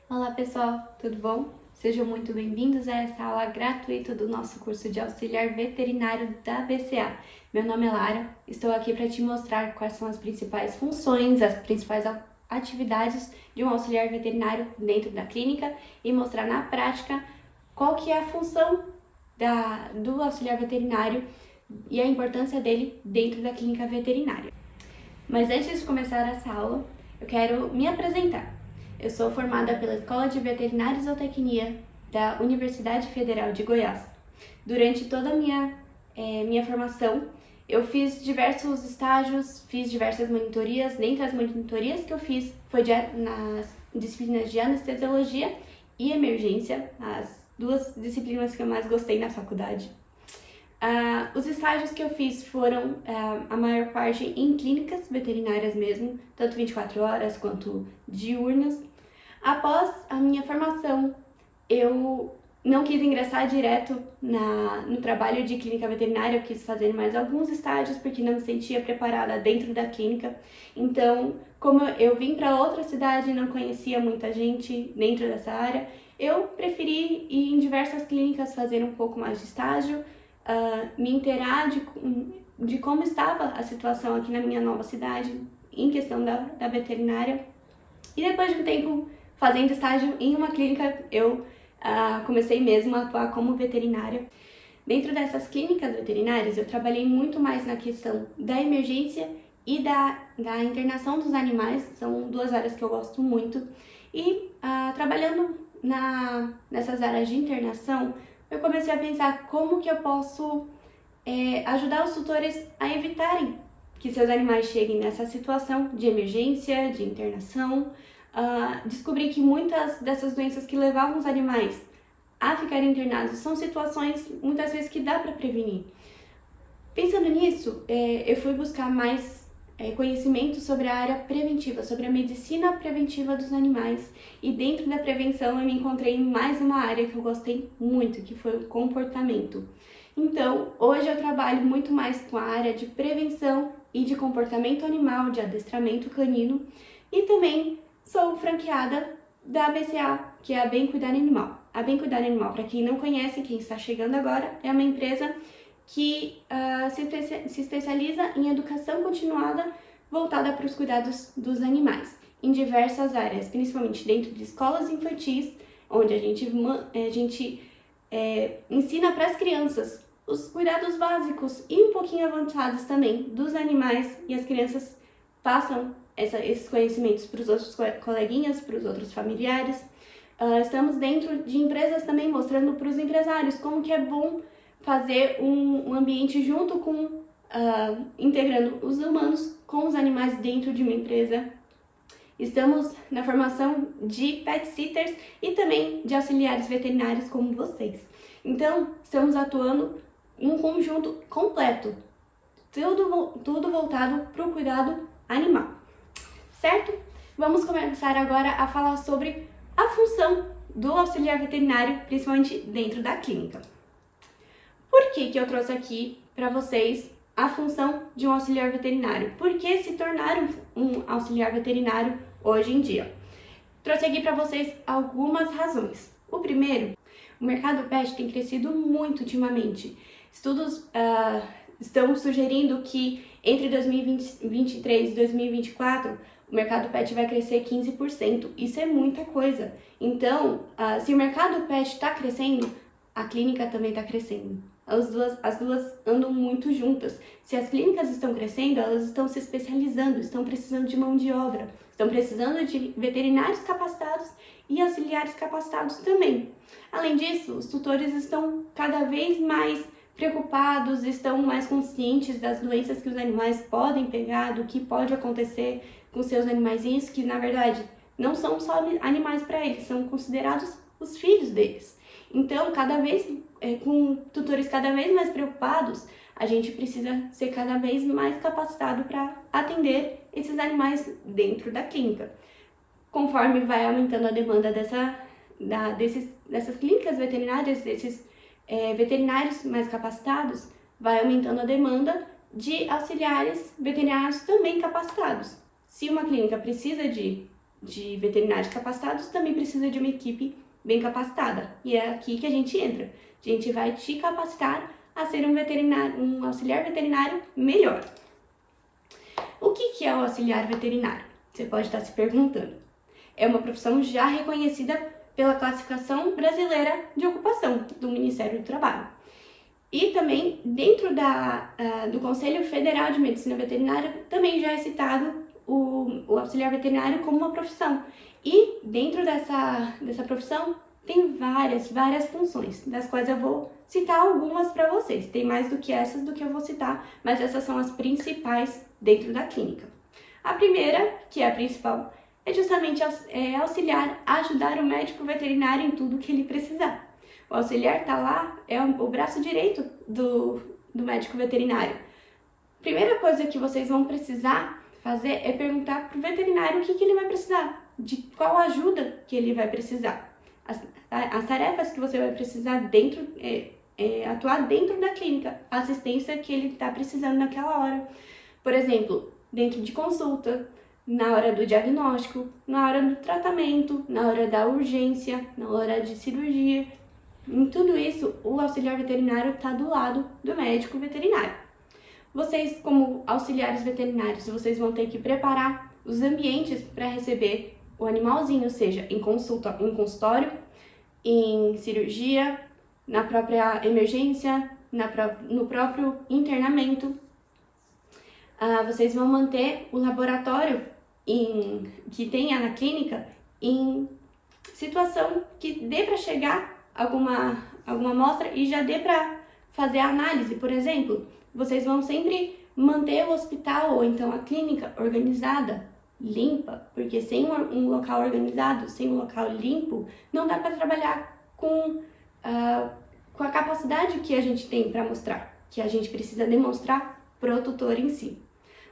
Olá pessoal, tudo bom? Sejam muito bem-vindos a essa aula gratuita do nosso curso de auxiliar veterinário da BCA. Meu nome é Lara, estou aqui para te mostrar quais são as principais funções, as principais atividades de um auxiliar veterinário dentro da clínica e mostrar na prática qual que é a função do auxiliar veterinário e a importância dele dentro da clínica veterinária. Mas antes de começar essa aula, eu quero me apresentar. Eu sou formada pela Escola de Veterinária e Zootecnia da Universidade Federal de Goiás. Durante toda a minha formação, eu fiz diversos estágios, fiz diversas monitorias. Dentre as monitorias que eu fiz foi nas disciplinas de anestesiologia e emergência, as duas disciplinas que eu mais gostei na faculdade. Os estágios que eu fiz foram, a maior parte, em clínicas veterinárias mesmo, tanto 24 horas quanto diurnas. Após a minha formação, eu não quis ingressar direto no trabalho de clínica veterinária, eu quis fazer mais alguns estágios porque não me sentia preparada dentro da clínica. Então, como eu vim para outra cidade e não conhecia muita gente dentro dessa área, eu preferi ir em diversas clínicas fazer um pouco mais de estágio, me inteirar de como estava a situação aqui na minha nova cidade em questão da veterinária. E depois de um tempo fazendo estágio em uma clínica, eu comecei mesmo a atuar como veterinária. Dentro dessas clínicas veterinárias, eu trabalhei muito mais na questão da emergência e da internação dos animais, são duas áreas que eu gosto muito. E trabalhando nessas áreas de internação, eu comecei a pensar como que eu posso ajudar os tutores a evitarem que seus animais cheguem nessa situação de emergência, de internação. Descobri que muitas dessas doenças que levavam os animais a ficarem internados são situações, muitas vezes, que dá para prevenir. Pensando nisso, eu fui buscar mais conhecimento sobre a área preventiva, sobre a medicina preventiva dos animais, e dentro da prevenção eu me encontrei em mais uma área que eu gostei muito, que foi o comportamento. Então, hoje eu trabalho muito mais com a área de prevenção e de comportamento animal, de adestramento canino, e também sou franqueada da BCA, que é a Bem Cuidar Animal. A Bem Cuidar Animal, para quem não conhece, quem está chegando agora, é uma empresa que se especializa em educação continuada voltada para os cuidados dos animais, em diversas áreas, principalmente dentro de escolas infantis, onde a gente ensina para as crianças os cuidados básicos e um pouquinho avançados também dos animais, e as crianças passam esses conhecimentos para os outros coleguinhas, para os outros familiares. Estamos dentro de empresas também mostrando para os empresários como que é bom fazer um ambiente junto com, integrando os humanos com os animais dentro de uma empresa. Estamos na formação de pet sitters e também de auxiliares veterinários como vocês. Então, estamos atuando em um conjunto completo, tudo voltado para o cuidado animal, certo? Vamos começar agora a falar sobre a função do auxiliar veterinário, principalmente dentro da clínica. Por que eu trouxe aqui para vocês a função de um auxiliar veterinário? Por que se tornar um auxiliar veterinário hoje em dia? Trouxe aqui para vocês algumas razões. O primeiro, o mercado pet tem crescido muito ultimamente. Estudos estão sugerindo que entre 2023 e 2024 o mercado pet vai crescer 15%. Isso é muita coisa. Então, se o mercado pet está crescendo, a clínica também está crescendo. As duas andam muito juntas. Se as clínicas estão crescendo, elas estão se especializando, estão precisando de mão de obra, estão precisando de veterinários capacitados e auxiliares capacitados também. Além disso, os tutores estão cada vez mais preocupados, estão mais conscientes das doenças que os animais podem pegar, do que pode acontecer com seus animaizinhos, que na verdade não são só animais para eles, são considerados os filhos deles. Então, cada vez, com tutores cada vez mais preocupados, a gente precisa ser cada vez mais capacitado para atender esses animais dentro da clínica. Conforme vai aumentando a demanda dessas clínicas veterinárias, desses veterinários mais capacitados, vai aumentando a demanda de auxiliares veterinários também capacitados. Se uma clínica precisa de de veterinários capacitados, também precisa de uma equipe bem capacitada. E é aqui que a gente entra. A gente vai te capacitar a ser um auxiliar veterinário melhor. O que é o auxiliar veterinário? Você pode estar se perguntando. É uma profissão já reconhecida pela classificação brasileira de ocupação do Ministério do Trabalho. E também dentro do Conselho Federal de Medicina Veterinária também já é citado o auxiliar veterinário como uma profissão. E dentro dessa profissão tem várias funções, das quais eu vou citar algumas para vocês. Tem mais do que essas do que eu vou citar, mas essas são as principais dentro da clínica. A primeira, que é a principal, é justamente auxiliar, ajudar o médico veterinário em tudo que ele precisar. O auxiliar está lá, é o braço direito do médico veterinário. Primeira coisa que vocês vão precisar fazer é perguntar para o veterinário o que ele vai precisar, de qual ajuda que ele vai precisar. As tarefas que você vai precisar atuar dentro da clínica, a assistência que ele está precisando naquela hora. Por exemplo, dentro de consulta, na hora do diagnóstico, na hora do tratamento, na hora da urgência, na hora de cirurgia. Em tudo isso, o auxiliar veterinário está do lado do médico veterinário. Vocês, como auxiliares veterinários, vocês vão ter que preparar os ambientes para receber o animalzinho, seja em consultório, em cirurgia, na própria emergência, no próprio internamento. Vocês vão manter o laboratório que tenha na clínica em situação que dê para chegar alguma amostra e já dê para fazer a análise, por exemplo. Vocês vão sempre manter o hospital ou então a clínica organizada, limpa, porque sem um local organizado, sem um local limpo, não dá para trabalhar com a capacidade que a gente tem para mostrar, que a gente precisa demonstrar para o tutor em si.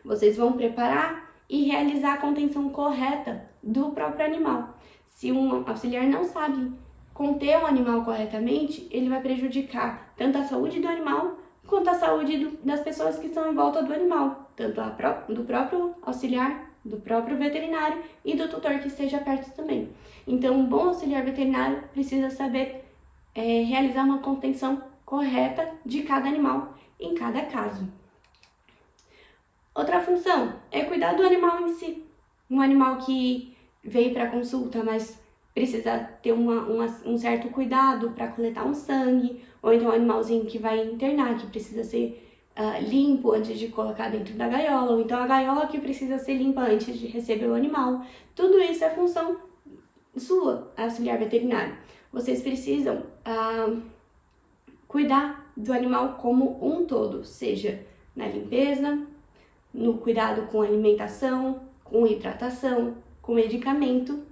Vocês vão preparar e realizar a contenção correta do próprio animal. Se um auxiliar não sabe conter o animal corretamente, ele vai prejudicar tanto a saúde do animal quanto a saúde das pessoas que estão em volta do animal, tanto do próprio auxiliar, do próprio veterinário e do tutor que esteja perto também. Então, um bom auxiliar veterinário precisa saber realizar uma contenção correta de cada animal em cada caso. Outra função é cuidar do animal em si. Um animal que veio para consulta, mas precisa ter um certo cuidado para coletar um sangue, ou então um animalzinho que vai internar, que precisa ser limpo antes de colocar dentro da gaiola, ou então a gaiola que precisa ser limpa antes de receber o animal. Tudo isso é função sua, auxiliar veterinário. Vocês precisam cuidar do animal como um todo, seja na limpeza, no cuidado com alimentação, com hidratação, com medicamento.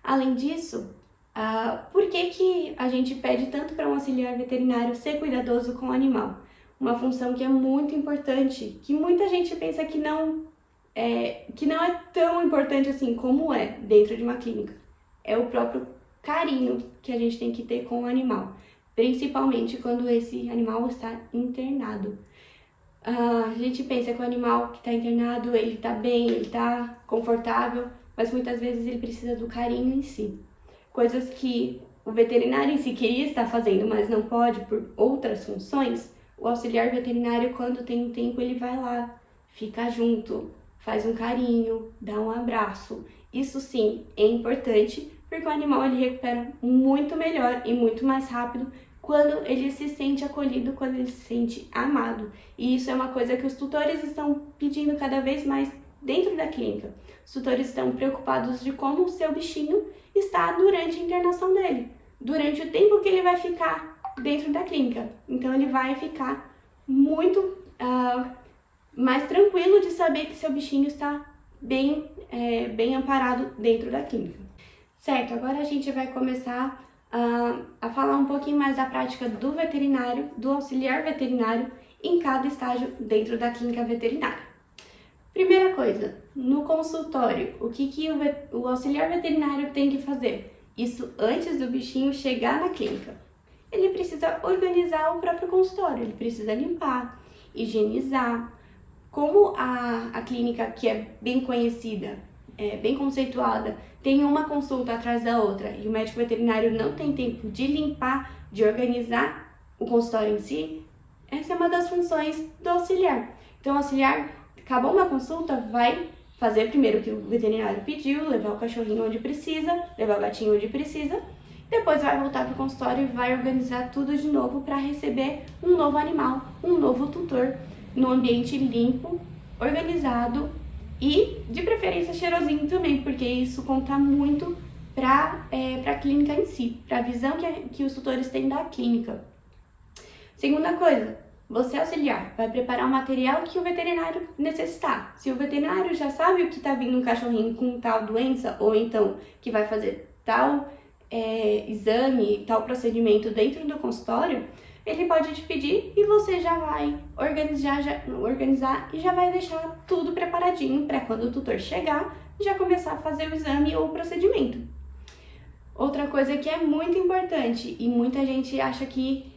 Além disso, por que a gente pede tanto para um auxiliar veterinário ser cuidadoso com o animal? Uma função que é muito importante, que muita gente pensa que não é tão importante assim como é dentro de uma clínica. É o próprio carinho que a gente tem que ter com o animal, principalmente quando esse animal está internado. A gente pensa que o animal que está internado, ele está bem, ele está confortável, mas muitas vezes ele precisa do carinho em si. Coisas que o veterinário em si queria estar fazendo, mas não pode por outras funções. O auxiliar veterinário, quando tem um tempo, ele vai lá, fica junto, faz um carinho, dá um abraço. Isso sim é importante, porque o animal ele recupera muito melhor e muito mais rápido quando ele se sente acolhido, quando ele se sente amado. E isso é uma coisa que os tutores estão pedindo cada vez mais dentro da clínica. Os tutores estão preocupados de como o seu bichinho está durante a internação dele, durante o tempo que ele vai ficar dentro da clínica. Então ele vai ficar muito mais tranquilo de saber que seu bichinho está bem amparado dentro da clínica. Certo, agora a gente vai começar a falar um pouquinho mais da prática do veterinário, do auxiliar veterinário em cada estágio dentro da clínica veterinária. Primeira coisa, no consultório, o que o auxiliar veterinário tem que fazer? Isso antes do bichinho chegar na clínica. Ele precisa organizar o próprio consultório, ele precisa limpar, higienizar. Como a clínica, que é bem conhecida, bem conceituada, tem uma consulta atrás da outra e o médico veterinário não tem tempo de limpar, de organizar o consultório em si, essa é uma das funções do auxiliar. Então, o auxiliar, acabou uma consulta, vai fazer primeiro o que o veterinário pediu, levar o cachorrinho onde precisa, levar o gatinho onde precisa, depois vai voltar para o consultório e vai organizar tudo de novo para receber um novo animal, um novo tutor, num ambiente limpo, organizado e de preferência cheirosinho também, porque isso conta muito para a clínica em si, para a visão que os tutores têm da clínica. Segunda coisa, você auxiliar vai preparar o material que o veterinário necessitar. Se o veterinário já sabe o que está vindo um cachorrinho com tal doença, ou então que vai fazer tal exame, tal procedimento dentro do consultório, ele pode te pedir e você já vai organizar e já vai deixar tudo preparadinho para quando o tutor chegar, já começar a fazer o exame ou o procedimento. Outra coisa que é muito importante e muita gente acha que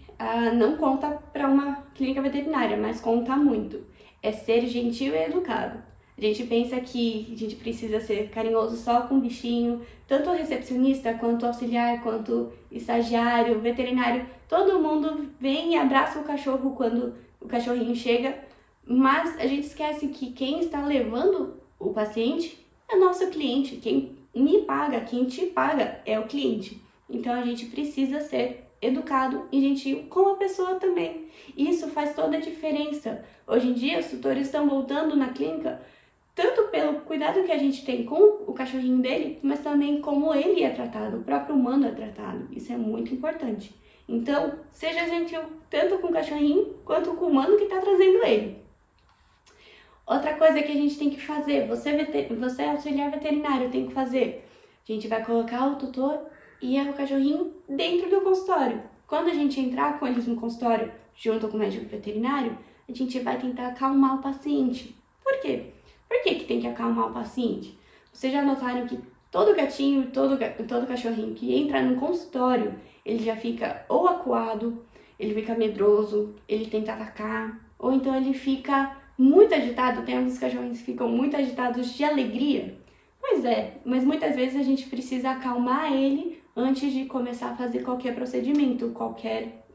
não conta para uma clínica veterinária, mas conta muito, é ser gentil e educado. A gente pensa que a gente precisa ser carinhoso só com o bichinho, tanto o recepcionista, quanto o auxiliar, quanto o estagiário, o veterinário, todo mundo vem e abraça o cachorro quando o cachorrinho chega, mas a gente esquece que quem está levando o paciente é nosso cliente, quem me paga, quem te paga é o cliente. Então a gente precisa ser educado e gentil com a pessoa também. Isso faz toda a diferença. Hoje em dia os tutores estão voltando na clínica tanto pelo cuidado que a gente tem com o cachorrinho dele, mas também como ele é tratado, o próprio humano é tratado. Isso é muito importante. Então, seja gentil tanto com o cachorrinho quanto com o humano que está trazendo ele. Outra coisa que a gente tem que fazer, você auxiliar veterinário tem que fazer, a gente vai colocar o tutor e o cachorrinho dentro do consultório. Quando a gente entrar com eles no consultório, junto com o médico veterinário, a gente vai tentar acalmar o paciente. Por quê? Por que tem que acalmar o paciente? Vocês já notaram que todo gatinho, todo cachorrinho que entra no consultório, ele já fica ou acuado, ele fica medroso, ele tenta atacar, ou então ele fica muito agitado. Tem alguns cachorrinhos que ficam muito agitados de alegria. Pois é, mas muitas vezes a gente precisa acalmar ele antes de começar a fazer qualquer procedimento, qualquer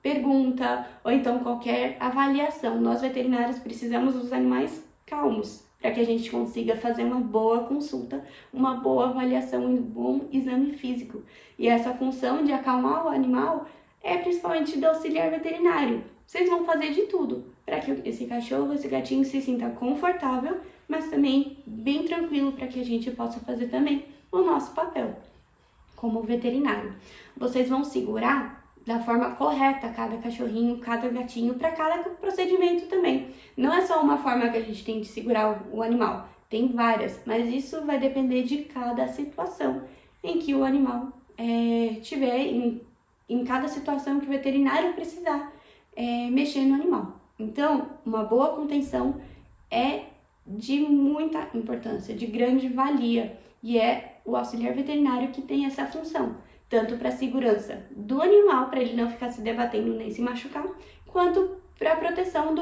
pergunta, ou então qualquer avaliação. Nós veterinários precisamos dos animais calmos, para que a gente consiga fazer uma boa consulta, uma boa avaliação, um bom exame físico. E essa função de acalmar o animal é principalmente do auxiliar veterinário. Vocês vão fazer de tudo para que esse cachorro, esse gatinho se sinta confortável, mas também bem tranquilo, para que a gente possa fazer também o nosso papel como veterinário. Vocês vão segurar da forma correta cada cachorrinho, cada gatinho, para cada procedimento também. Não é só uma forma que a gente tem de segurar o animal, tem várias, mas isso vai depender de cada situação em que o animal tiver, em cada situação que o veterinário precisar mexer no animal. Então, uma boa contenção é de muita importância, de grande valia, e é o auxiliar veterinário que tem essa função, tanto para a segurança do animal, para ele não ficar se debatendo nem se machucar, quanto para a proteção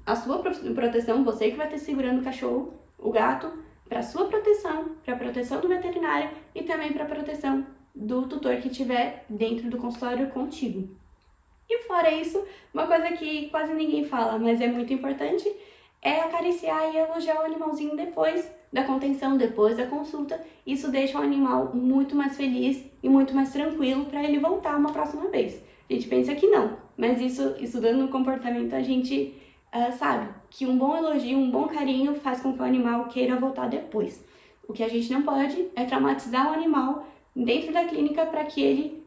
a sua proteção, você que vai estar segurando o cachorro, o gato, para a sua proteção, para a proteção do veterinário e também para a proteção do tutor que estiver dentro do consultório contigo. E fora isso, uma coisa que quase ninguém fala, mas é muito importante, é acariciar e elogiar o animalzinho depois da contenção, depois da consulta. Isso deixa o animal muito mais feliz e muito mais tranquilo para ele voltar uma próxima vez. A gente pensa que não, mas isso, estudando o comportamento, a gente sabe que um bom elogio, um bom carinho faz com que o animal queira voltar depois. O que a gente não pode é traumatizar o animal dentro da clínica para que ele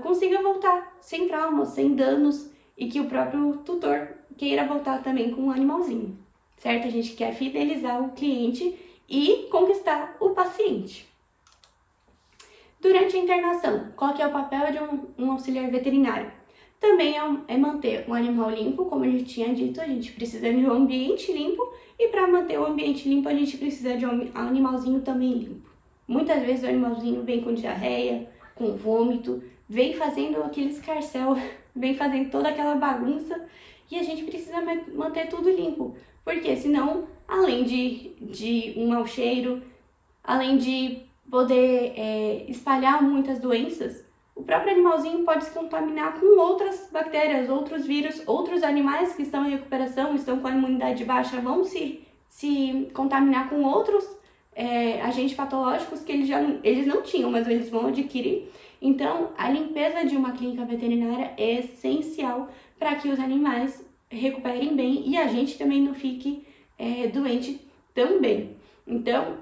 consiga voltar sem traumas, sem danos, e que o próprio tutor queira voltar também com o animalzinho, certo? A gente quer fidelizar o cliente e conquistar o paciente. Durante a internação, qual que é o papel de um auxiliar veterinário? Também é manter o animal limpo, como a gente tinha dito, a gente precisa de um ambiente limpo, e para manter o ambiente limpo a gente precisa de um animalzinho também limpo. Muitas vezes o animalzinho vem com diarreia, com vômito, vem fazendo aquele escarcéu, vem fazendo toda aquela bagunça, e a gente precisa manter tudo limpo, porque senão, além de um mau cheiro, além de poder espalhar muitas doenças, o próprio animalzinho pode se contaminar com outras bactérias, outros vírus, outros animais que estão em recuperação, estão com a imunidade baixa, vão se contaminar com outros agentes patológicos que eles não tinham, mas eles vão adquirir. Então, a limpeza de uma clínica veterinária é essencial para que os animais recuperem bem e a gente também não fique doente também. Então,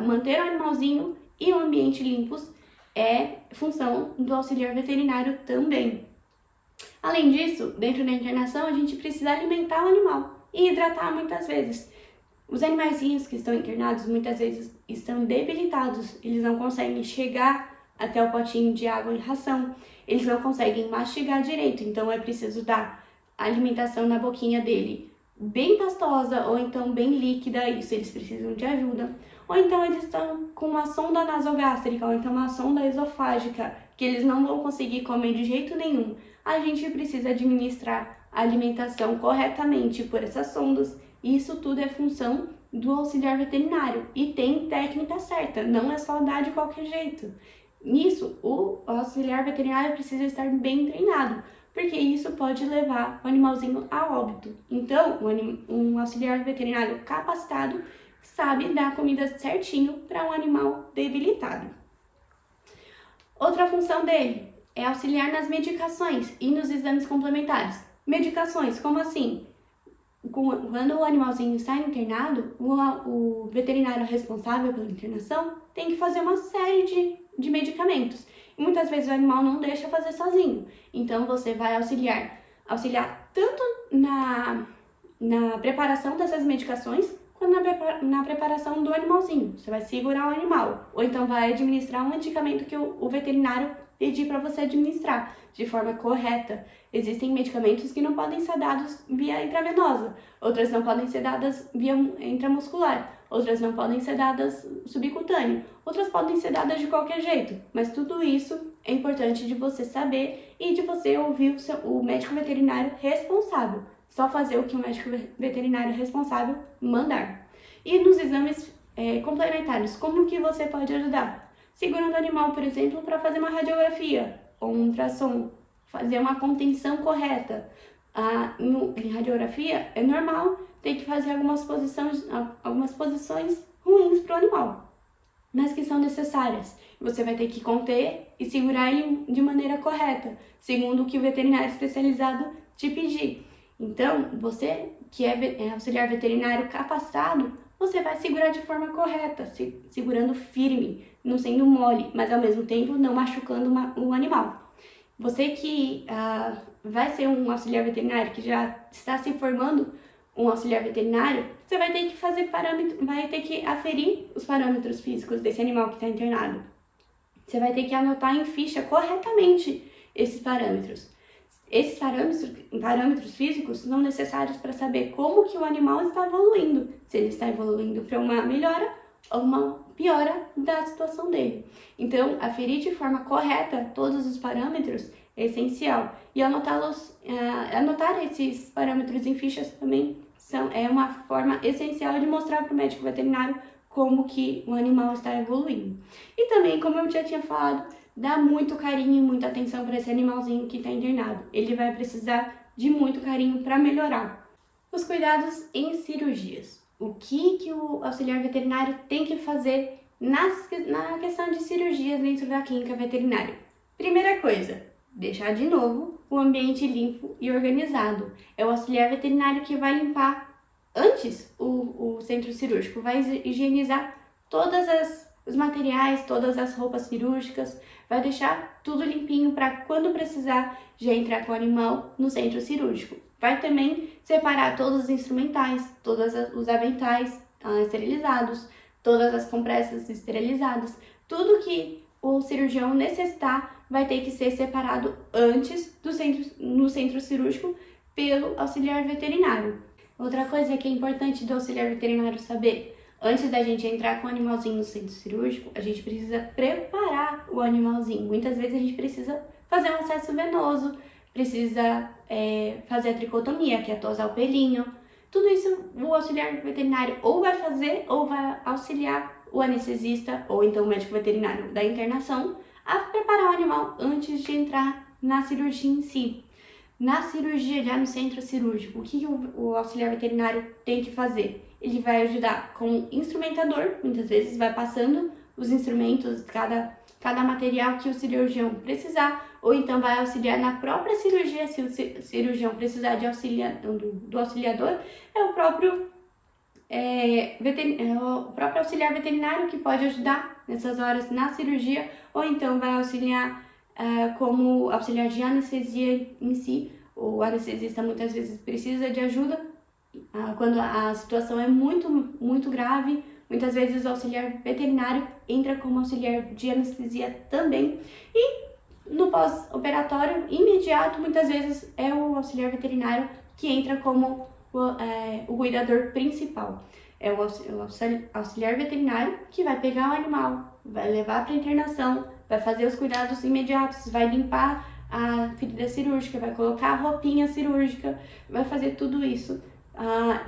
manter o animalzinho e o ambiente limpos é função do auxiliar veterinário também. Além disso, dentro da internação, a gente precisa alimentar o animal e hidratar muitas vezes. Os animaizinhos que estão internados muitas vezes estão debilitados, eles não conseguem chegar até o potinho de água e ração, eles não conseguem mastigar direito, então é preciso dar alimentação na boquinha dele bem pastosa ou então bem líquida, isso eles precisam de ajuda. Ou então eles estão com uma sonda nasogástrica ou então uma sonda esofágica, que eles não vão conseguir comer de jeito nenhum. A gente precisa administrar a alimentação corretamente por essas sondas. Isso tudo é função do auxiliar veterinário e tem técnica certa, não é só dar de qualquer jeito. Nisso, o auxiliar veterinário precisa estar bem treinado, porque isso pode levar o animalzinho a óbito. Então, um auxiliar veterinário capacitado sabe dar comida certinho para um animal debilitado. Outra função dele é auxiliar nas medicações e nos exames complementares. Medicações, como assim? Quando o animalzinho está internado, o veterinário responsável pela internação tem que fazer uma série de medicamentos. E muitas vezes o animal não deixa fazer sozinho. Então você vai auxiliar tanto na preparação dessas medicações, quanto na preparação do animalzinho. Você vai segurar o animal, ou então vai administrar um medicamento que o veterinário pedir para você administrar de forma correta. Existem medicamentos que não podem ser dados via intravenosa, outras não podem ser dadas via intramuscular, outras não podem ser dadas subcutâneo, outras podem ser dadas de qualquer jeito. Mas tudo isso é importante de você saber e de você ouvir o médico veterinário responsável. Só fazer o que o médico veterinário responsável mandar. E nos exames complementares, como que você pode ajudar? Segurando o animal, por exemplo, para fazer uma radiografia ou um ultrassom, fazer uma contenção correta. Em radiografia, é normal ter que fazer algumas posições ruins para o animal, mas que são necessárias. Você vai ter que conter e segurar ele de maneira correta, segundo o que o veterinário especializado te pedir. Então, você que é auxiliar veterinário capacitado, você vai segurar de forma correta, segurando firme, não sendo mole, mas ao mesmo tempo não machucando o animal. Você que vai ser um auxiliar veterinário, que já está se formando um auxiliar veterinário, você vai ter que vai ter que aferir os parâmetros físicos desse animal que está internado. Você vai ter que anotar em ficha corretamente esses parâmetros. Esses parâmetros físicos são necessários para saber como que o animal está evoluindo, se ele está evoluindo para uma melhora ou uma piora da situação dele. Então, aferir de forma correta todos os parâmetros é essencial. E anotar esses parâmetros em fichas também é uma forma essencial de mostrar para o médico veterinário como que o animal está evoluindo. E também, como eu já tinha falado, dá muito carinho e muita atenção para esse animalzinho que está internado. Ele vai precisar de muito carinho para melhorar. Os cuidados em cirurgias. O que o auxiliar veterinário tem que fazer na questão de cirurgias dentro da clínica veterinária? Primeira coisa, deixar de novo o ambiente limpo e organizado. É o auxiliar veterinário que vai limpar antes o centro cirúrgico, vai higienizar todos os materiais, todas as roupas cirúrgicas, vai deixar tudo limpinho para quando precisar já entrar com o animal no centro cirúrgico. Vai também separar todos os instrumentais, todos os aventais esterilizados, todas as compressas esterilizadas, tudo que o cirurgião necessitar vai ter que ser separado antes no centro cirúrgico pelo auxiliar veterinário. Outra coisa que é importante do auxiliar veterinário saber: antes da gente entrar com o animalzinho no centro cirúrgico, a gente precisa preparar o animalzinho. Muitas vezes a gente precisa fazer um acesso venoso, precisa fazer a tricotomia, que é tosar o pelinho. Tudo isso o auxiliar veterinário ou vai fazer ou vai auxiliar o anestesista ou então o médico veterinário da internação a preparar o animal antes de entrar na cirurgia em si. Na cirurgia, já no centro cirúrgico, o que o auxiliar veterinário tem que fazer? Ele vai ajudar com o instrumentador, muitas vezes vai passando os instrumentos, cada material que o cirurgião precisar, ou então vai auxiliar na própria cirurgia, se o cirurgião precisar de do auxiliador, é o próprio auxiliar veterinário que pode ajudar nessas horas na cirurgia, ou então vai auxiliar como auxiliar de anestesia em si. O anestesista muitas vezes precisa de ajuda quando a situação é muito, muito grave. Muitas vezes o auxiliar veterinário entra como auxiliar de anestesia também. E no pós-operatório imediato, muitas vezes é o auxiliar veterinário que entra como o cuidador principal. É o auxiliar veterinário que vai pegar o animal, vai levar para internação, vai fazer os cuidados imediatos, vai limpar a ferida cirúrgica, vai colocar a roupinha cirúrgica, vai fazer tudo isso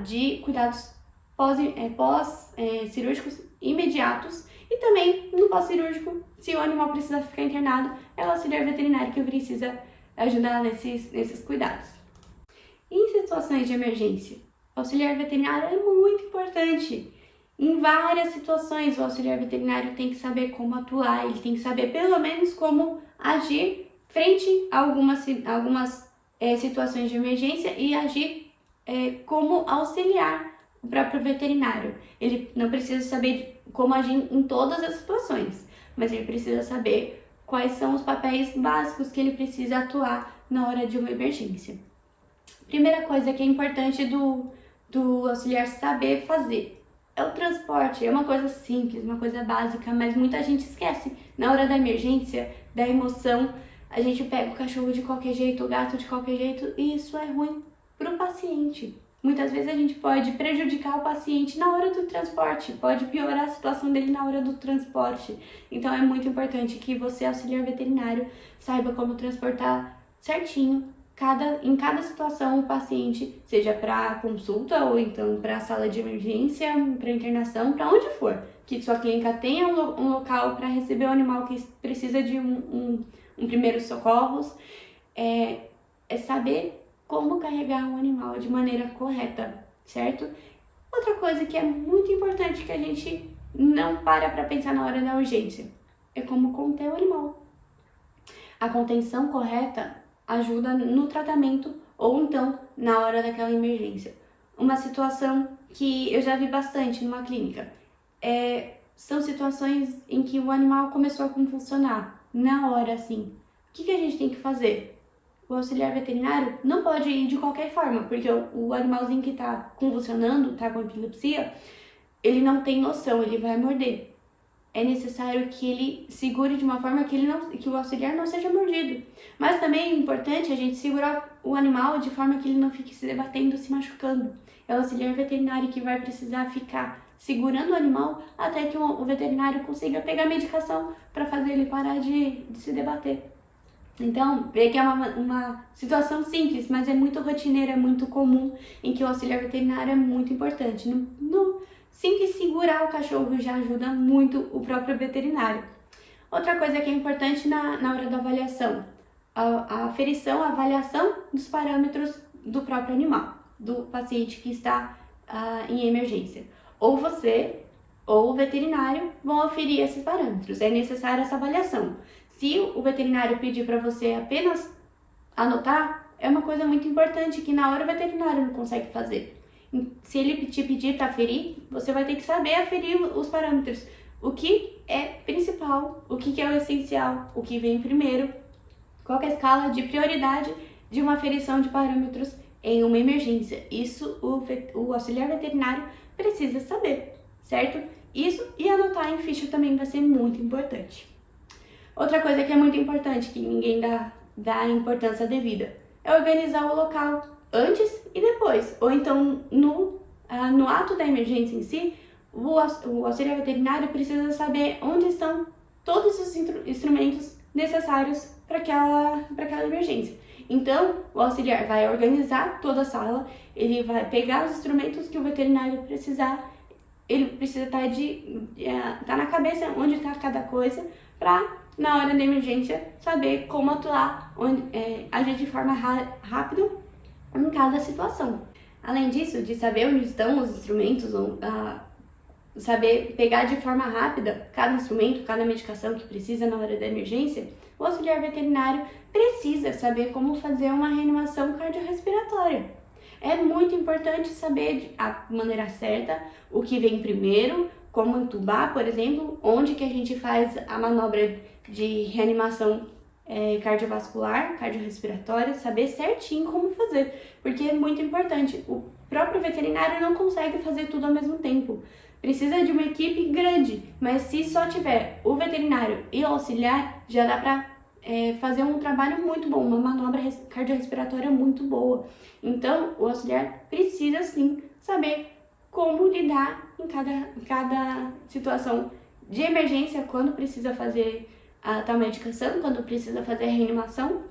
de cuidados pós-cirúrgicos imediatos. E também no pós-cirúrgico, se o animal precisa ficar internado, é o auxiliar veterinário que precisa ajudar nesses cuidados. Em situações de emergência, o auxiliar veterinário é muito importante. Em várias situações, o auxiliar veterinário tem que saber como atuar, ele tem que saber pelo menos como agir frente a algumas situações de emergência e agir como auxiliar o próprio veterinário. Ele não precisa saber como agir em todas as situações, mas ele precisa saber quais são os papéis básicos que ele precisa atuar na hora de uma emergência. Primeira coisa que é importante do auxiliar saber fazer é o transporte. É uma coisa simples, uma coisa básica, mas muita gente esquece. Na hora da emergência, da emoção, a gente pega o cachorro de qualquer jeito, o gato de qualquer jeito, e isso é ruim para o paciente. Muitas vezes a gente pode prejudicar o paciente na hora do transporte, pode piorar a situação dele na hora do transporte. Então é muito importante que você, auxiliar veterinário, saiba como transportar certinho em cada situação o paciente, seja para consulta ou então para a sala de emergência, para internação, para onde for. Que sua clínica tenha um local para receber o animal que precisa de um primeiros socorros. É saber como carregar um animal de maneira correta, certo? Outra coisa que é muito importante que a gente não para pensar na hora da urgência é como conter o animal. A contenção correta ajuda no tratamento ou então na hora daquela emergência. Uma situação que eu já vi bastante numa clínica são situações em que o animal começou a convulsionar na hora, assim. O que a gente tem que fazer? O auxiliar veterinário não pode ir de qualquer forma, porque o animalzinho que está convulsionando, está com epilepsia, ele não tem noção, ele vai morder. É necessário que ele segure de uma forma que o auxiliar não seja mordido. Mas também é importante a gente segurar o animal de forma que ele não fique se debatendo, se machucando. É o auxiliar veterinário que vai precisar ficar segurando o animal até que o veterinário consiga pegar a medicação para fazer ele parar de se debater. Então, vê que é uma situação simples, mas é muito rotineira, é muito comum, em que o auxiliar veterinário é muito importante. No simples segurar o cachorro já ajuda muito o próprio veterinário. Outra coisa que é importante na hora da avaliação, a aferição, a avaliação dos parâmetros do próprio animal, do paciente que está em emergência. Ou você ou o veterinário vão aferir esses parâmetros, é necessária essa avaliação. Se o veterinário pedir para você apenas anotar, é uma coisa muito importante que na hora o veterinário não consegue fazer. Se ele te pedir para aferir, você vai ter que saber aferir os parâmetros. O que é principal, o que é o essencial, o que vem primeiro, qual é a escala de prioridade de uma aferição de parâmetros em uma emergência. Isso o auxiliar veterinário precisa saber, certo? Isso e anotar em ficha também vai ser muito importante. Outra coisa que é muito importante, que ninguém dá importância devida, é organizar o local antes e depois. Ou então, no ato da emergência em si, o auxiliar veterinário precisa saber onde estão todos os instrumentos necessários para aquela emergência. Então, o auxiliar vai organizar toda a sala, ele vai pegar os instrumentos que o veterinário precisar ele precisa estar na cabeça onde está cada coisa para, na hora da emergência, saber como atuar, agir de forma rápida em cada situação. Além disso, de saber onde estão os instrumentos, saber pegar de forma rápida cada instrumento, cada medicação que precisa na hora da emergência, o auxiliar veterinário precisa saber como fazer uma reanimação cardiorrespiratória. É muito importante saber a maneira certa, o que vem primeiro, como entubar, por exemplo, onde que a gente faz a manobra de reanimação cardiovascular, cardiorrespiratória, saber certinho como fazer, porque é muito importante. O próprio veterinário não consegue fazer tudo ao mesmo tempo. Precisa de uma equipe grande, mas se só tiver o veterinário e o auxiliar, já dá para fazer um trabalho muito bom, uma manobra cardiorrespiratória muito boa. Então, o auxiliar precisa sim saber como lidar em cada situação de emergência, quando precisa fazer a tal medicação, quando precisa fazer a reanimação.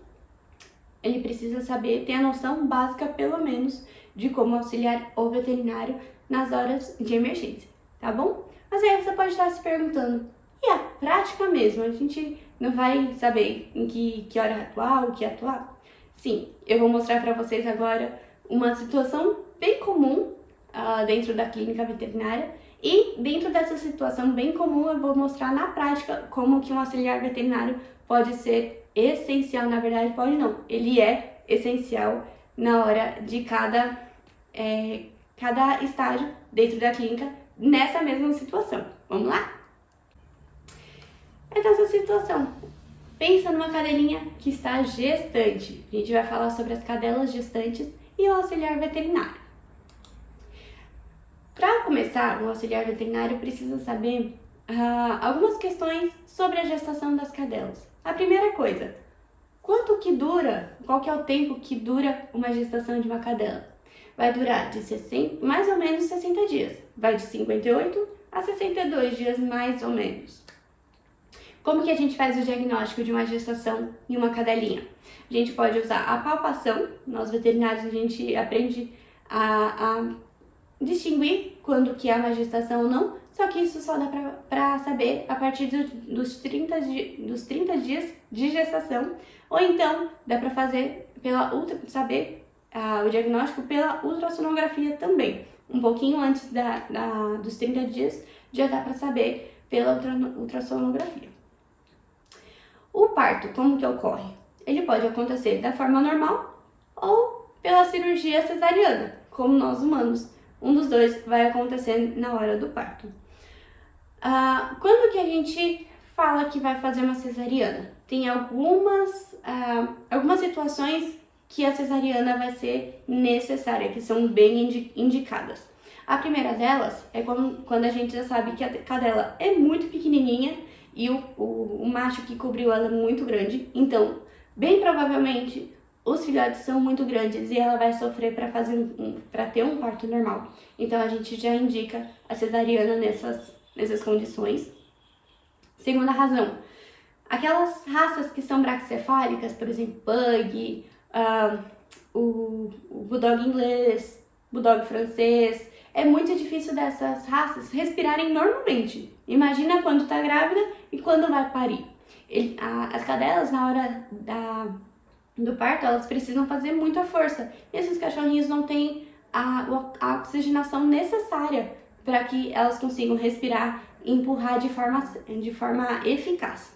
Ele precisa saber, ter a noção básica, pelo menos, de como auxiliar o veterinário nas horas de emergência, tá bom? Mas aí você pode estar se perguntando, e a prática mesmo? A gente não vai saber em que hora atuar, o que atuar? Sim, eu vou mostrar para vocês agora uma situação bem comum dentro da clínica veterinária, e dentro dessa situação bem comum eu vou mostrar na prática como que um auxiliar veterinário pode ser essencial. Na verdade, pode não, ele é essencial na hora de cada estágio dentro da clínica nessa mesma situação. Vamos lá? É nessa situação. Pensa numa cadelinha que está gestante. A gente vai falar sobre as cadelas gestantes e o auxiliar veterinário. Para começar, o auxiliar veterinário precisa saber algumas questões sobre a gestação das cadelas. A primeira coisa, qual que é o tempo que dura uma gestação de uma cadela? Vai durar mais ou menos 60 dias. Vai de 58 a 62 dias, mais ou menos. Como que a gente faz o diagnóstico de uma gestação em uma cadelinha? A gente pode usar a palpação. Nós veterinários, a gente aprende a distinguir quando que é uma gestação ou não, só que isso só dá para saber a partir dos 30 dias de gestação, ou então dá para fazer saber o diagnóstico pela ultrassonografia também. Um pouquinho antes dos 30 dias já dá para saber pela ultrassonografia. O parto, como que ocorre? Ele pode acontecer da forma normal ou pela cirurgia cesariana, como nós humanos. Um dos dois vai acontecer na hora do parto. Quando que a gente fala que vai fazer uma cesariana? Tem algumas situações que a cesariana vai ser necessária, que são bem indicadas. A primeira delas é quando a gente já sabe que a cadela é muito pequenininha e o macho que cobriu ela é muito grande. Então, bem provavelmente, os filhotes são muito grandes e ela vai sofrer para ter um parto normal. Então, a gente já indica a cesariana nessas condições. Segunda razão, aquelas raças que são braquicefálicas, por exemplo, Pug, o Bulldog inglês, Bulldog francês, é muito difícil dessas raças respirarem normalmente. Imagina quando está grávida e quando vai parir. As cadelas, na hora do parto, elas precisam fazer muita força. E esses cachorrinhos não têm a oxigenação necessária para que elas consigam respirar e empurrar de forma eficaz.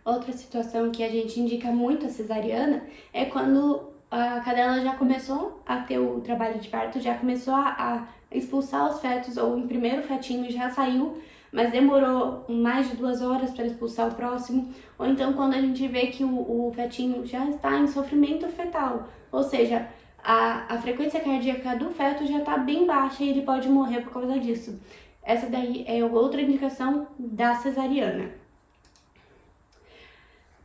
Outra situação que a gente indica muito a cesariana é quando a cadela já começou a ter o trabalho de parto, já começou a expulsar os fetos, ou o primeiro fetinho já saiu, mas demorou mais de 2 horas para expulsar o próximo, ou então quando a gente vê que o fetinho já está em sofrimento fetal, ou seja, a frequência cardíaca do feto já está bem baixa e ele pode morrer por causa disso. Essa daí é outra indicação da cesariana.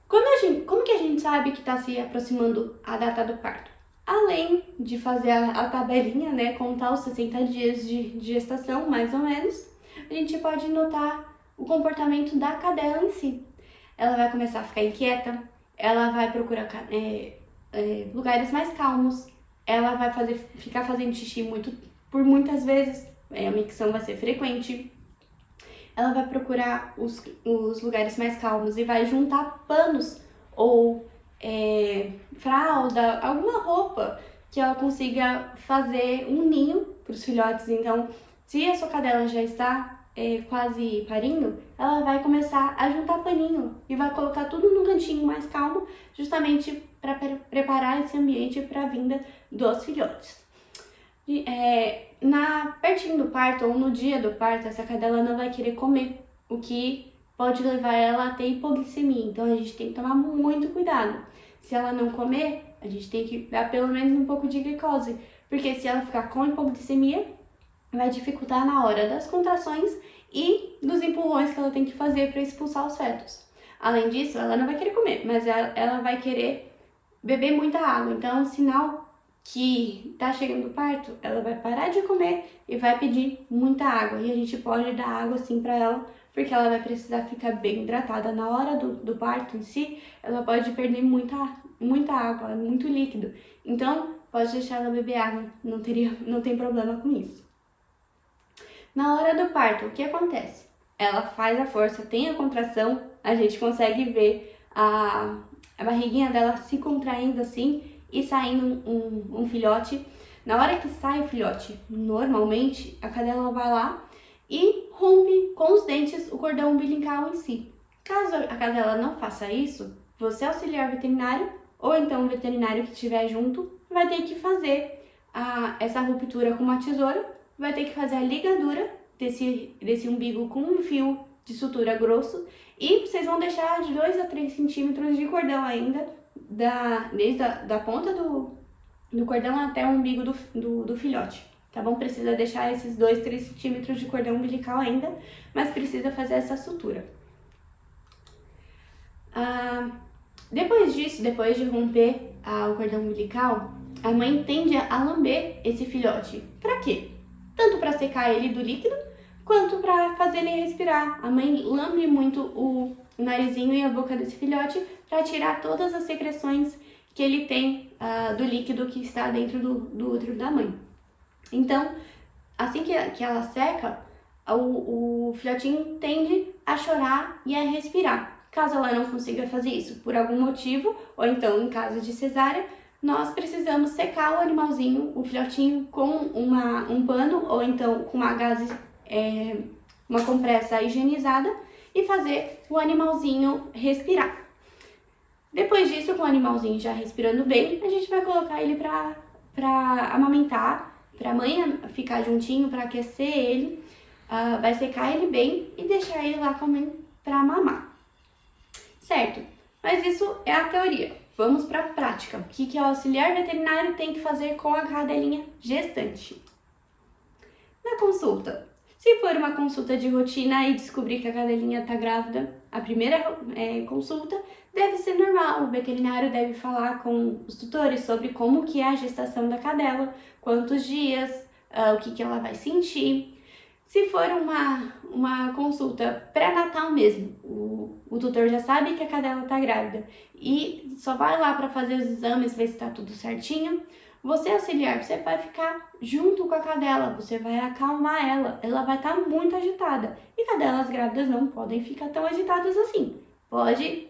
Como que a gente sabe que está se aproximando a data do parto? Além de fazer a tabelinha, né, contar os 60 dias de gestação, mais ou menos, a gente pode notar o comportamento da cadela em si. Ela vai começar a ficar inquieta, ela vai procurar lugares mais calmos, ela vai ficar fazendo xixi por muitas vezes, a micção vai ser frequente. Ela vai procurar os lugares mais calmos e vai juntar panos ou fralda, alguma roupa que ela consiga fazer um ninho para os filhotes. Então, se a sua cadela já está quase parindo, ela vai começar a juntar paninho e vai colocar tudo num cantinho mais calmo, justamente para preparar esse ambiente para a vinda dos filhotes. Pertinho do parto ou no dia do parto, essa cadela não vai querer comer, o que pode levar ela a ter hipoglicemia. Então a gente tem que tomar muito cuidado. Se ela não comer, a gente tem que dar pelo menos um pouco de glicose, porque se ela ficar com hipoglicemia, vai dificultar na hora das contrações e dos empurrões que ela tem que fazer para expulsar os fetos. Além disso, ela não vai querer comer, mas ela vai querer beber muita água. Então, sinal que tá chegando o parto, ela vai parar de comer e vai pedir muita água. E a gente pode dar água sim para ela, porque ela vai precisar ficar bem hidratada. Na hora do parto em si, ela pode perder muita água, muito líquido. Então, pode deixar ela beber água, não tem problema com isso. Na hora do parto, o que acontece? Ela faz a força, tem a contração, a gente consegue ver a barriguinha dela se contraindo assim e saindo um filhote. Na hora que sai o filhote, normalmente a cadela vai lá e rompe com os dentes o cordão umbilical em si. Caso a cadela não faça isso, você, auxiliar veterinário, ou então o veterinário que estiver junto, vai ter que fazer essa ruptura com uma tesoura, vai ter que fazer a ligadura desse umbigo com um fio de sutura grosso, e vocês vão deixar de 2 a 3 centímetros de cordão ainda, desde a ponta do cordão até o umbigo do filhote, tá bom? Precisa deixar esses 2, 3 centímetros de cordão umbilical ainda, mas precisa fazer essa sutura. Depois disso, depois de romper o cordão umbilical, a mãe tende a lamber esse filhote. Pra quê? Tanto para secar ele do líquido, quanto para fazer ele respirar. A mãe lambe muito o narizinho e a boca desse filhote para tirar todas as secreções que ele tem do líquido que está dentro do útero da mãe. Então, assim que ela seca, o filhotinho tende a chorar e a respirar. Caso ela não consiga fazer isso por algum motivo, ou então em caso de cesárea, nós precisamos secar o animalzinho, o filhotinho, com um pano ou então com uma compressa higienizada e fazer o animalzinho respirar. Depois disso, com o animalzinho já respirando bem, a gente vai colocar ele para amamentar, para a mãe ficar juntinho, para aquecer ele, vai secar ele bem e deixar ele lá com a mãe para mamar. Certo, mas isso é a teoria. Vamos para a prática. O que o auxiliar veterinário tem que fazer com a cadelinha gestante? Na consulta, se for uma consulta de rotina e descobrir que a cadelinha está grávida, a primeira consulta deve ser normal. O veterinário deve falar com os tutores sobre como que é a gestação da cadela, quantos dias, o que ela vai sentir. Se for uma consulta pré-natal mesmo, o tutor já sabe que a cadela está grávida e só vai lá para fazer os exames, ver se está tudo certinho. Você, auxiliar, você vai ficar junto com a cadela, você vai acalmar ela vai estar muito agitada. E cadelas grávidas não podem ficar tão agitadas assim. Pode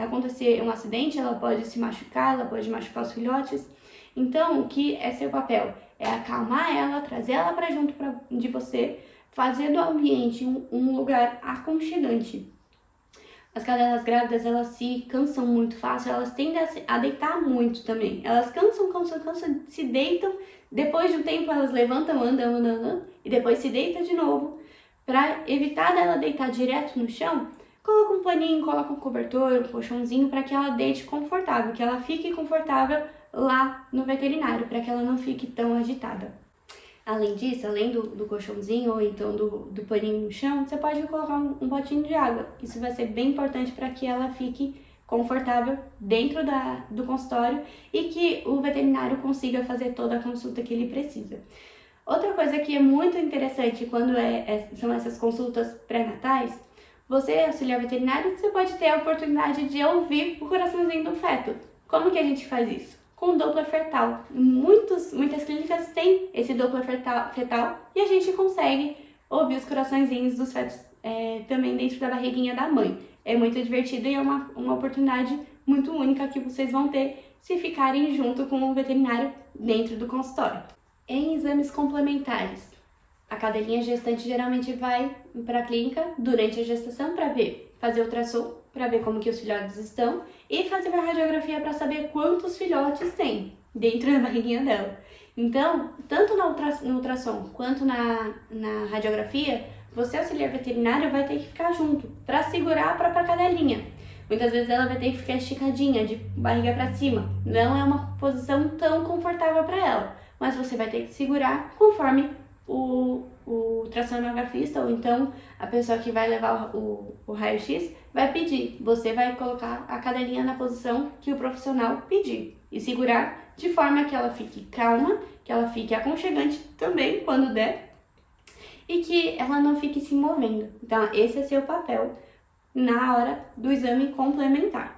acontecer um acidente, ela pode se machucar, ela pode machucar os filhotes. Então, o que é seu papel? É acalmar ela, trazer ela para junto de você, fazer do ambiente um lugar aconchegante. As cadelas grávidas, elas se cansam muito fácil, elas tendem a deitar muito também. Elas cansam, se deitam, depois de um tempo elas levantam, andam, e depois se deitam de novo. Para evitar dela deitar direto no chão, coloca um paninho, coloca um cobertor, um colchãozinho para que ela deite confortável, que ela fique confortável lá no veterinário, para que ela não fique tão agitada. Além disso, além do colchãozinho ou então do paninho no chão, você pode colocar um potinho de água. Isso vai ser bem importante para que ela fique confortável dentro do consultório e que o veterinário consiga fazer toda a consulta que ele precisa. Outra coisa que é muito interessante quando são essas consultas pré-natais, você, auxiliar veterinário, você pode ter a oportunidade de ouvir o coraçãozinho do feto. Como que a gente faz isso? com Doppler fetal. Muitas clínicas têm esse Doppler fetal e a gente consegue ouvir os coraçõezinhos dos fetos também dentro da barriguinha da mãe. É muito divertido e é uma oportunidade muito única que vocês vão ter se ficarem junto com o veterinário dentro do consultório. Em exames complementares, a cadelinha gestante geralmente vai para a clínica durante a gestação para fazer ultrassom, para ver como que os filhotes estão e fazer uma radiografia para saber quantos filhotes tem dentro da barriguinha dela. Então, tanto no ultrassom quanto na radiografia, você, auxiliar veterinário, vai ter que ficar junto para segurar a própria cadelinha. Muitas vezes ela vai ter que ficar esticadinha, de barriga para cima. Não é uma posição tão confortável para ela, mas você vai ter que segurar conforme o ultrassonografista ou então a pessoa que vai levar o raio-x vai pedir. Você vai colocar a cadelinha na posição que o profissional pedir e segurar de forma que ela fique calma, que ela fique aconchegante também quando der e que ela não fique se movendo. Então esse é seu papel na hora do exame complementar.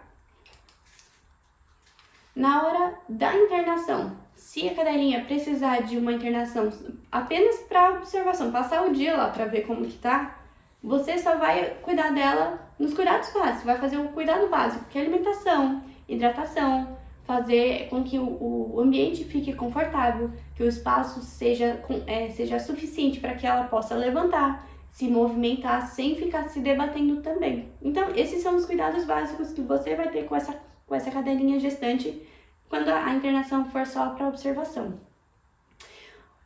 Na hora da internação, se a cadelinha precisar de uma internação apenas para observação, passar o dia lá para ver como que tá, você só vai cuidar dela nos cuidados básicos, vai fazer o cuidado básico, que é alimentação, hidratação, fazer com que o ambiente fique confortável, que o espaço seja suficiente para que ela possa levantar, se movimentar sem ficar se debatendo também. Então, esses são os cuidados básicos que você vai ter com essa cadelinha gestante quando a internação for só para observação.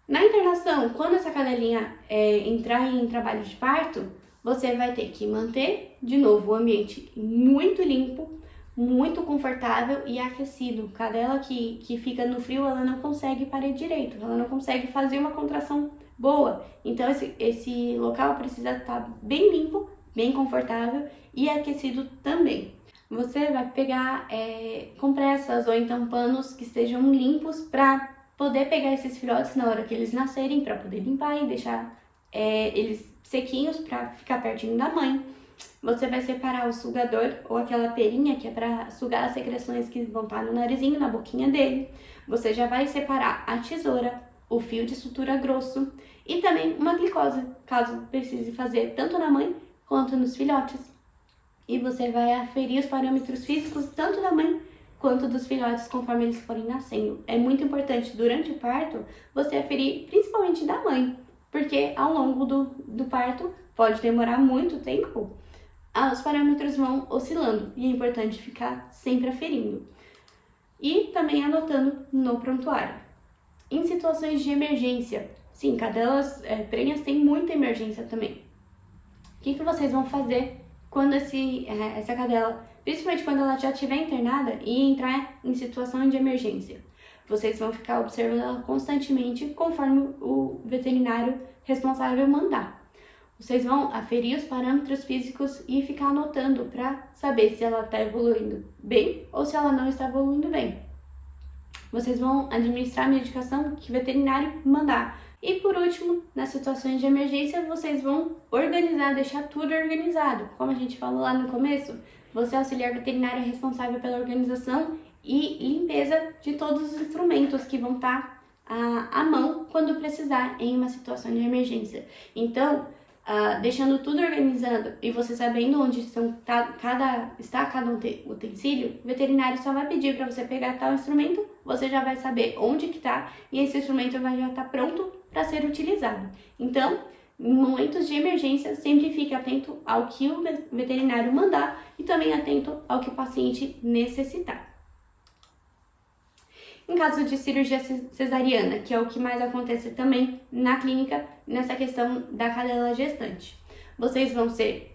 Na internação, quando essa cadelinha entrar em trabalho de parto, você vai ter que manter, de novo, o ambiente muito limpo, muito confortável e aquecido. Cadela que fica no frio, ela não consegue parir direito, ela não consegue fazer uma contração boa. Então, esse local precisa estar bem limpo, bem confortável e aquecido também. Você vai pegar compressas ou então panos que estejam limpos para poder pegar esses filhotes na hora que eles nascerem, para poder limpar e deixar eles sequinhos para ficar pertinho da mãe. Você vai separar o sugador ou aquela perinha que é para sugar as secreções que vão estar no narizinho, na boquinha dele. Você já vai separar a tesoura, o fio de sutura grosso e também uma glicose, caso precise fazer tanto na mãe quanto nos filhotes. E você vai aferir os parâmetros físicos tanto da mãe quanto dos filhotes conforme eles forem nascendo. É muito importante durante o parto você aferir principalmente da mãe, porque ao longo do parto pode demorar muito tempo, os parâmetros vão oscilando e é importante ficar sempre aferindo. E também anotando no prontuário. Em situações de emergência, sim, cadelas prenhas têm muita emergência também. O que vocês vão fazer quando essa cadela, principalmente quando ela já estiver internada e entrar em situação de emergência? Vocês vão ficar observando ela constantemente conforme o veterinário responsável mandar. Vocês vão aferir os parâmetros físicos e ficar anotando para saber se ela está evoluindo bem ou se ela não está evoluindo bem. Vocês vão administrar a medicação que o veterinário mandar. E por último, nas situações de emergência, vocês vão organizar, deixar tudo organizado. Como a gente falou lá no começo, você, auxiliar veterinário, é responsável pela organização e limpeza de todos os instrumentos que vão estar à mão quando precisar em uma situação de emergência. Então, deixando tudo organizado e você sabendo onde está cada utensílio, o veterinário só vai pedir para você pegar tal instrumento, você já vai saber onde que está e esse instrumento vai já estar pronto para ser utilizado. Então, em momentos de emergência, sempre fique atento ao que o veterinário mandar e também atento ao que o paciente necessitar. Em caso de cirurgia cesariana, que é o que mais acontece também na clínica, nessa questão da cadela gestante, vocês vão ser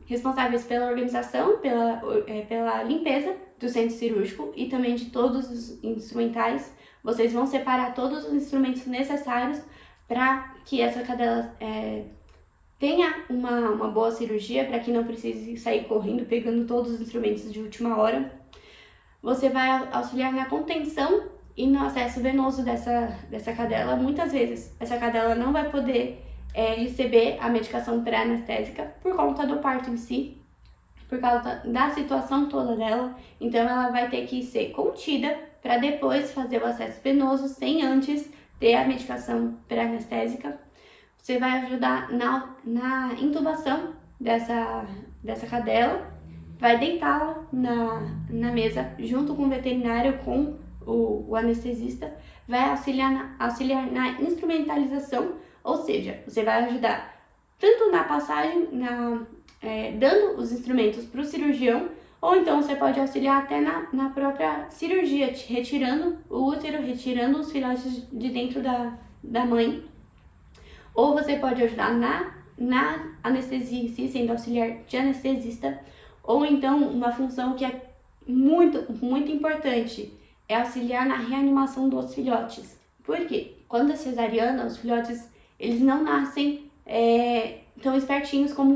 responsáveis pela organização, pela limpeza do centro cirúrgico e também de todos os instrumentais. Vocês vão separar todos os instrumentos necessários para que essa cadela tenha uma boa cirurgia, para que não precise sair correndo, pegando todos os instrumentos de última hora. Você vai auxiliar na contenção e no acesso venoso dessa cadela. Muitas vezes, essa cadela não vai poder receber a medicação pré-anestésica por conta do parto em si, por causa da situação toda dela. Então, ela vai ter que ser contida para depois fazer o acesso venoso sem antes ter a medicação pré-anestésica. Você vai ajudar na intubação dessa cadela, vai deitá-la na mesa junto com o veterinário, com o anestesista, vai auxiliar na instrumentalização, ou seja, você vai ajudar tanto na passagem, dando os instrumentos para o cirurgião, ou então você pode auxiliar até na própria cirurgia, retirando o útero, retirando os filhotes de dentro da mãe. Ou você pode ajudar na anestesia em si, sendo auxiliar de anestesista. Ou então, uma função que é muito, muito importante, é auxiliar na reanimação dos filhotes. Por quê? Quando é cesariana, os filhotes, eles não nascem tão espertinhos como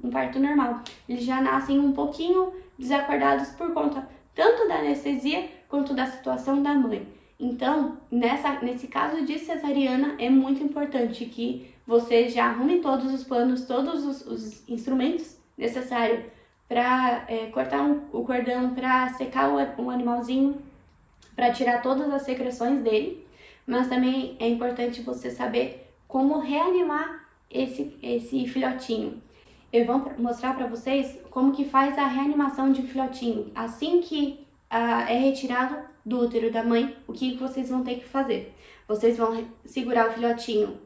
um parto normal. Eles já nascem um pouquinho desacordados por conta tanto da anestesia quanto da situação da mãe. Então, nesse caso de cesariana, é muito importante que você já arrume todos os panos, todos os instrumentos necessários para cortar o cordão, para secar o animalzinho, para tirar todas as secreções dele. Mas também é importante você saber como reanimar esse filhotinho. Eu vou mostrar para vocês como que faz a reanimação de filhotinho. Assim que é retirado do útero da mãe, o que vocês vão ter que fazer? Vocês vão segurar o filhotinho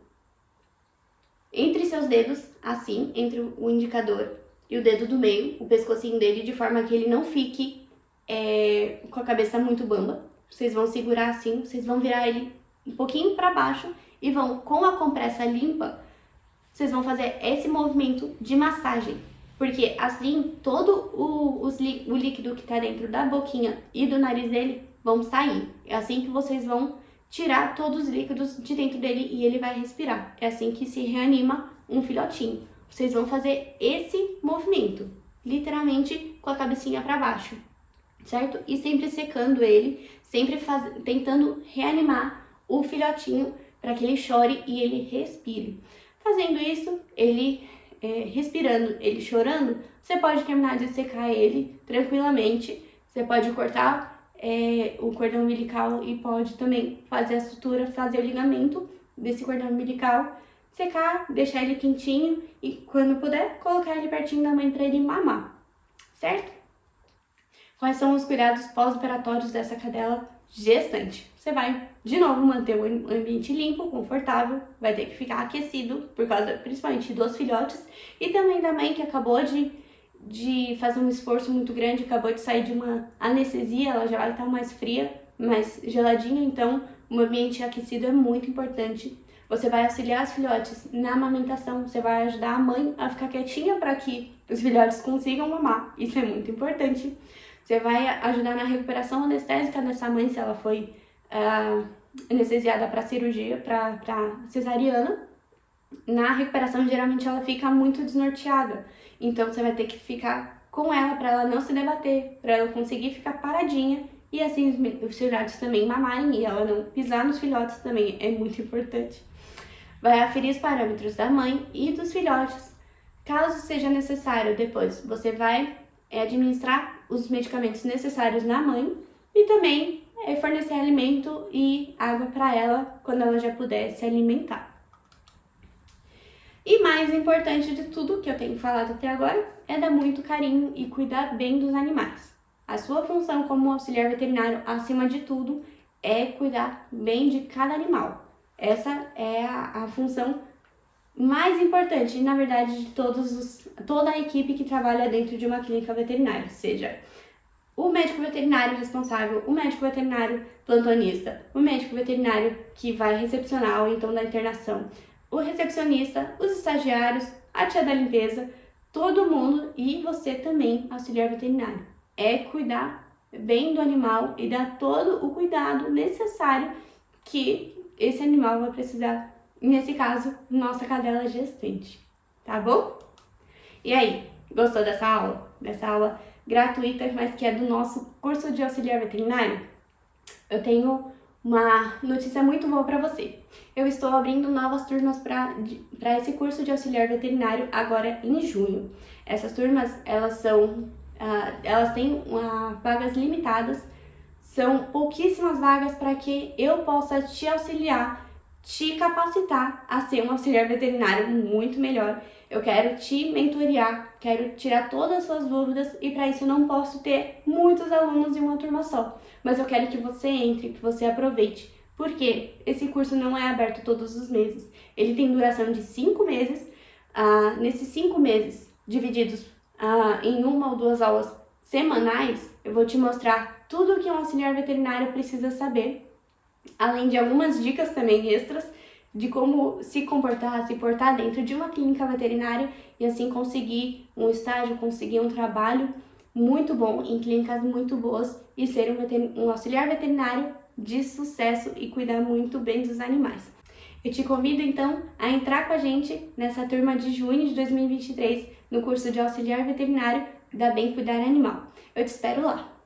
entre seus dedos, assim, entre o indicador e o dedo do meio, o pescocinho dele, de forma que ele não fique com a cabeça muito bamba. Vocês vão segurar assim, vocês vão virar ele um pouquinho para baixo e vão, com a compressa limpa, vocês vão fazer esse movimento de massagem. Porque assim, todo o líquido que está dentro da boquinha e do nariz dele vão sair. É assim que vocês vão tirar todos os líquidos de dentro dele e ele vai respirar. É assim que se reanima um filhotinho. Vocês vão fazer esse movimento, literalmente com a cabecinha para baixo, certo? E sempre secando ele, sempre tentando reanimar o filhotinho para que ele chore e ele respire. Fazendo isso, ele respirando, ele chorando, você pode terminar de secar ele tranquilamente. Você pode cortar o cordão umbilical e pode também fazer a sutura, fazer o ligamento desse cordão umbilical, secar, deixar ele quentinho e, quando puder, colocar ele pertinho da mãe para ele mamar, certo? Quais são os cuidados pós-operatórios dessa cadela gestante? Você vai, de novo, manter o ambiente limpo, confortável, vai ter que ficar aquecido, por causa principalmente dos filhotes e também da mãe que acabou de fazer um esforço muito grande, acabou de sair de uma anestesia, ela já vai estar mais fria, mais geladinha, então o ambiente aquecido é muito importante. Você vai auxiliar os filhotes na amamentação, você vai ajudar a mãe a ficar quietinha para que os filhotes consigam mamar, isso é muito importante. Você vai ajudar na recuperação anestésica dessa mãe, se ela foi anestesiada para cirurgia, para cesariana. Na recuperação, geralmente ela fica muito desnorteada, então você vai ter que ficar com ela para ela não se debater, para ela conseguir ficar paradinha e assim os filhotes também mamarem e ela não pisar nos filhotes também, é muito importante. Vai aferir os parâmetros da mãe e dos filhotes. Caso seja necessário, depois você vai administrar os medicamentos necessários na mãe e também fornecer alimento e água para ela quando ela já puder se alimentar. E mais importante de tudo que eu tenho falado até agora é dar muito carinho e cuidar bem dos animais. A sua função como auxiliar veterinário, acima de tudo, é cuidar bem de cada animal. Essa é a função mais importante, na verdade, de toda a equipe que trabalha dentro de uma clínica veterinária, seja o médico veterinário responsável, o médico veterinário plantonista, o médico veterinário que vai recepcionar ou então da internação, o recepcionista, os estagiários, a tia da limpeza, todo mundo e você também, auxiliar veterinário. É cuidar bem do animal e dar todo o cuidado necessário que esse animal vai precisar, nesse caso, nossa cadela gestante, tá bom? E aí, gostou dessa aula? Dessa aula gratuita, mas que é do nosso curso de auxiliar veterinário? Eu tenho uma notícia muito boa para você. Eu estou abrindo novas turmas para esse curso de auxiliar veterinário agora em junho. Essas turmas, elas têm vagas limitadas, São pouquíssimas vagas para que eu possa te auxiliar, te capacitar a ser um auxiliar veterinário muito melhor. Eu quero te mentorear, quero tirar todas as suas dúvidas e para isso eu não posso ter muitos alunos em uma turma só. Mas eu quero que você entre, que você aproveite. Porque esse curso não é aberto todos os meses. Ele tem duração de 5 meses. Nesses 5 meses, divididos em 1 ou 2 aulas semanais, eu vou te mostrar tudo o que um auxiliar veterinário precisa saber, além de algumas dicas também extras de como se comportar, se portar dentro de uma clínica veterinária e assim conseguir um estágio, conseguir um trabalho muito bom em clínicas muito boas e ser um auxiliar veterinário de sucesso e cuidar muito bem dos animais. Eu te convido então a entrar com a gente nessa turma de junho de 2023 no curso de auxiliar veterinário da Bem Cuidar Animal. Eu te espero lá!